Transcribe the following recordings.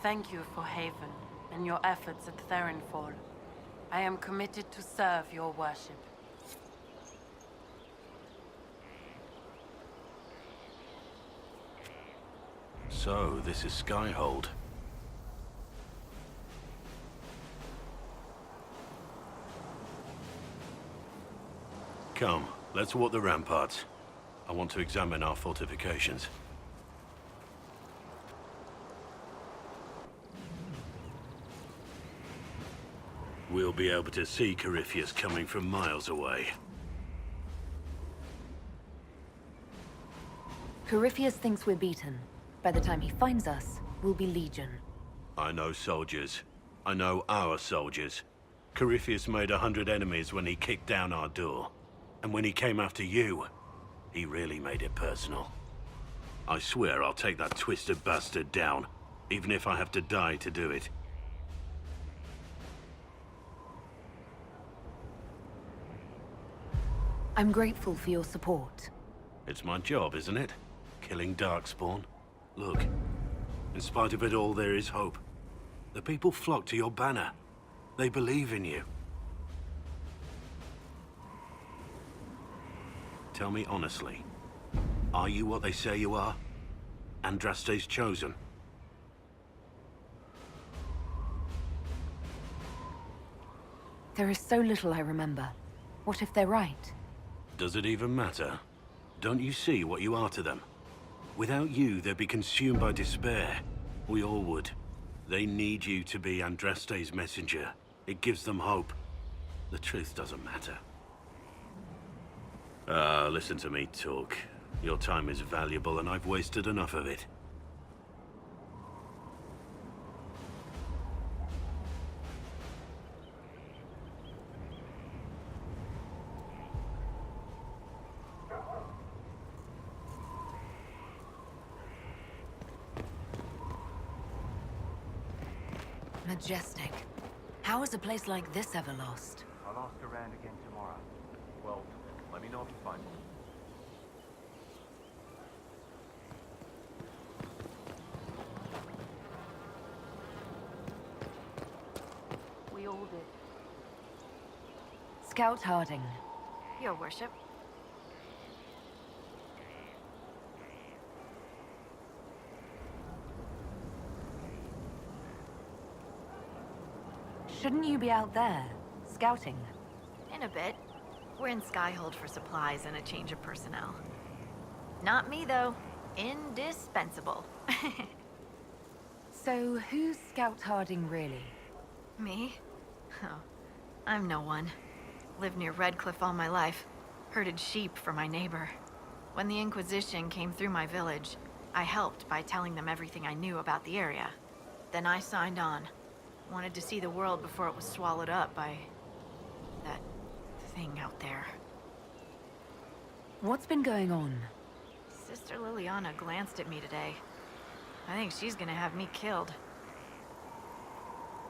thank you for Haven and your efforts at Therenfall. I am committed to serve your worship. So, this is Skyhold. Come, let's walk the ramparts. I want to examine our fortifications. We'll be able to see Corypheus coming from miles away. Corypheus thinks we're beaten. By the time he finds us, we'll be Legion. I know soldiers. I know our soldiers. Corypheus made 100 enemies when he kicked down our door. And when he came after you, he really made it personal. I swear I'll take that twisted bastard down, even if I have to die to do it. I'm grateful for your support. It's my job, isn't it? Killing Darkspawn. Look, in spite of it all, there is hope. The people flock to your banner. They believe in you. Tell me honestly, are you what they say you are? Andraste's chosen? There is so little I remember. What if they're right? Does it even matter? Don't you see what you are to them? Without you, they'd be consumed by despair. We all would. They need you to be Andraste's messenger. It gives them hope. The truth doesn't matter. Listen to me talk. Your time is valuable and I've wasted enough of it. Majestic. How is a place like this ever lost? I'll ask around again tomorrow. Well, let me know if you find one. We all did. Scout Harding. Your worship. Shouldn't you be out there, scouting? In a bit. We're in Skyhold for supplies and a change of personnel. Not me, though. Indispensable. So, who's Scout Harding really? Me? Oh, I'm no one. Lived near Redcliffe all my life. Herded sheep for my neighbor. When the Inquisition came through my village, I helped by telling them everything I knew about the area. Then I signed on. Wanted to see the world before it was swallowed up by that thing out there. What's been going on? Sister Liliana glanced at me today. I think she's gonna have me killed.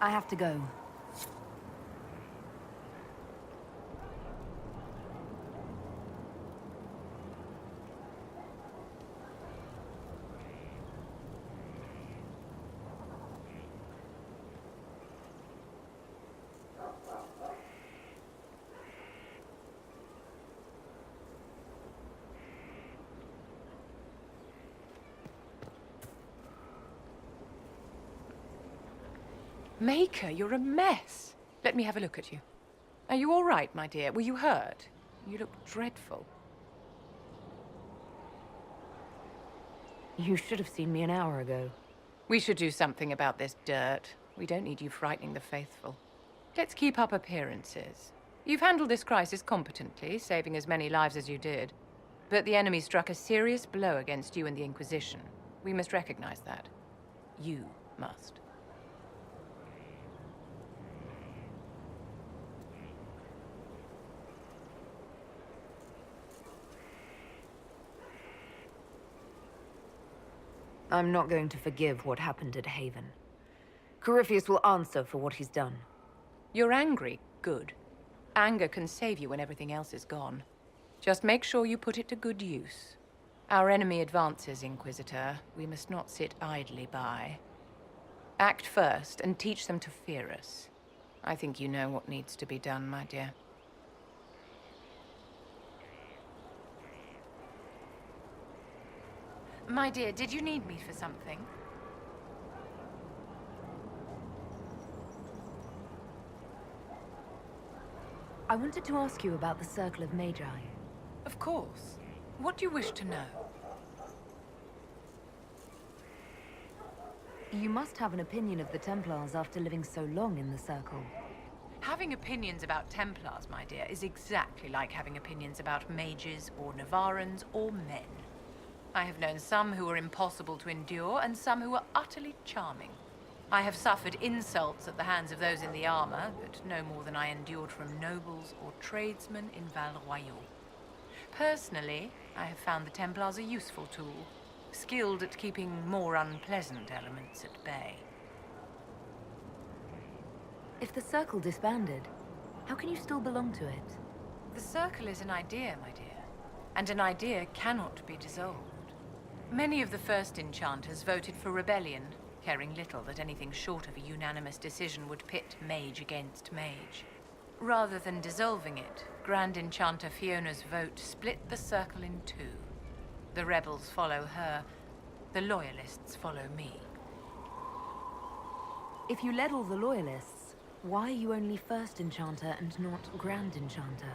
I have to go. Maker, you're a mess. Let me have a look at you. Are you all right, my dear? Were you hurt? You look dreadful. You should have seen me an hour ago. We should do something about this dirt. We don't need you frightening the faithful. Let's keep up appearances. You've handled this crisis competently, saving as many lives as you did. But the enemy struck a serious blow against you and the Inquisition. We must recognize that. You must. I'm not going to forgive what happened at Haven. Corypheus will answer for what he's done. You're angry? Good. Anger can save you when everything else is gone. Just make sure you put it to good use. Our enemy advances, Inquisitor. We must not sit idly by. Act first and teach them to fear us. I think you know what needs to be done, my dear. My dear, did you need me for something? I wanted to ask you about the Circle of Magi. Of course. What do you wish to know? You must have an opinion of the Templars after living so long in the Circle. Having opinions about Templars, my dear, is exactly like having opinions about mages or Navarrans or men. I have known some who were impossible to endure and some who were utterly charming. I have suffered insults at the hands of those in the armor, but no more than I endured from nobles or tradesmen in Val Royal. Personally, I have found the Templars a useful tool, skilled at keeping more unpleasant elements at bay. If the Circle disbanded, how can you still belong to it? The Circle is an idea, my dear, and an idea cannot be dissolved. Many of the first enchanters voted for rebellion, caring little that anything short of a unanimous decision would pit mage against mage. Rather than dissolving it, Grand Enchanter Fiona's vote split the Circle in two. The rebels follow her, the loyalists follow me. If you led all the Loyalists, why are you only First Enchanter and not Grand Enchanter?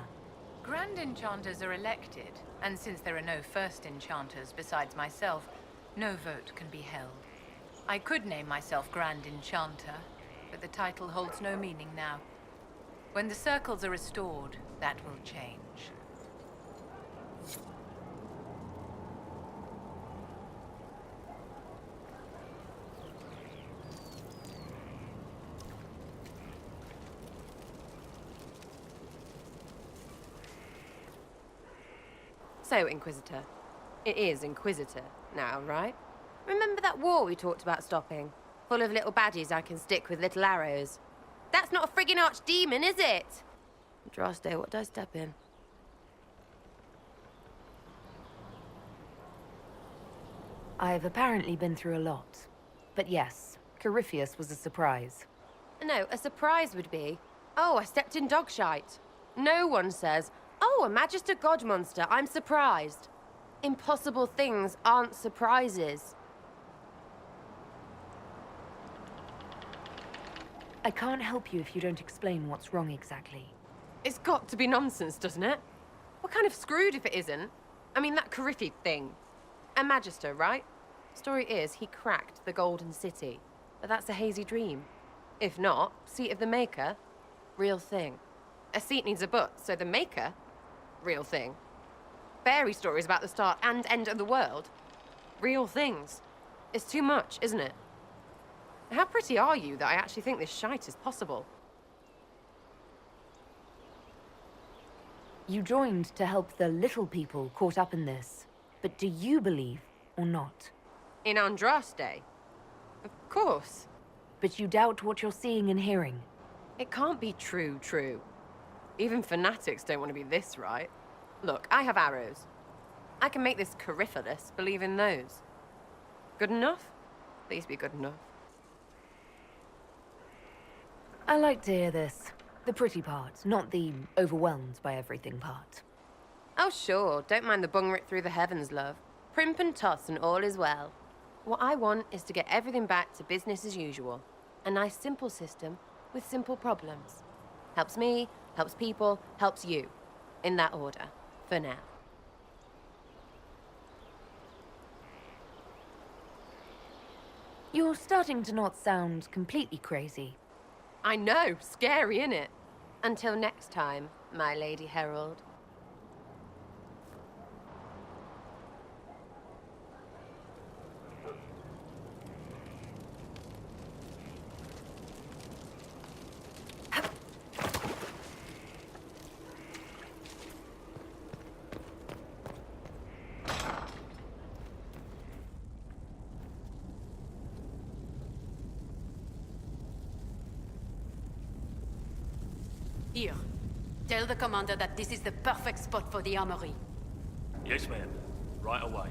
Grand Enchanters are elected, and since there are no First Enchanters besides myself, no vote can be held. I could name myself Grand Enchanter, but the title holds no meaning now. When the circles are restored, that will change. So, Inquisitor. It is Inquisitor now, right? Remember that war we talked about stopping? Full of little baddies I can stick with little arrows. That's not a friggin' archdemon, is it? Droste, what did I step in? I've apparently been through a lot. But yes, Corypheus was a surprise. No, a surprise would be, oh, I stepped in dog shite. No one says, oh, a Magister God monster, I'm surprised. Impossible things aren't surprises. I can't help you if you don't explain what's wrong exactly. It's got to be nonsense, doesn't it? We're kind of screwed if it isn't. I mean, that Corypheus thing. A Magister, right? Story is, he cracked the Golden City. But that's a hazy dream. If not, Seat of the Maker, real thing. A seat needs a butt, so the Maker, real thing. Fairy stories about the start and end of the world, real things. It's too much, isn't it? How pretty are you that I actually think this shite is possible? You joined to help the little people caught up in this. But do you believe or not? In Andraste? Of course. But you doubt what you're seeing and hearing. It can't be true. Even fanatics don't want to be this right. Look, I have arrows. I can make this Corypheus believe in those. Good enough? Please be good enough. I like to hear this. The pretty part, not the overwhelmed by everything part. Oh, sure. Don't mind the bung ripped through the heavens, love. Primp and toss and all is well. What I want is to get everything back to business as usual. A nice, simple system with simple problems. Helps me, helps people, helps you. In that order. For now. You're starting to not sound completely crazy. I know. Scary, innit? Until next time, my Lady Herald. Here. Tell the commander that this is the perfect spot for the armory. Yes, ma'am. Right away.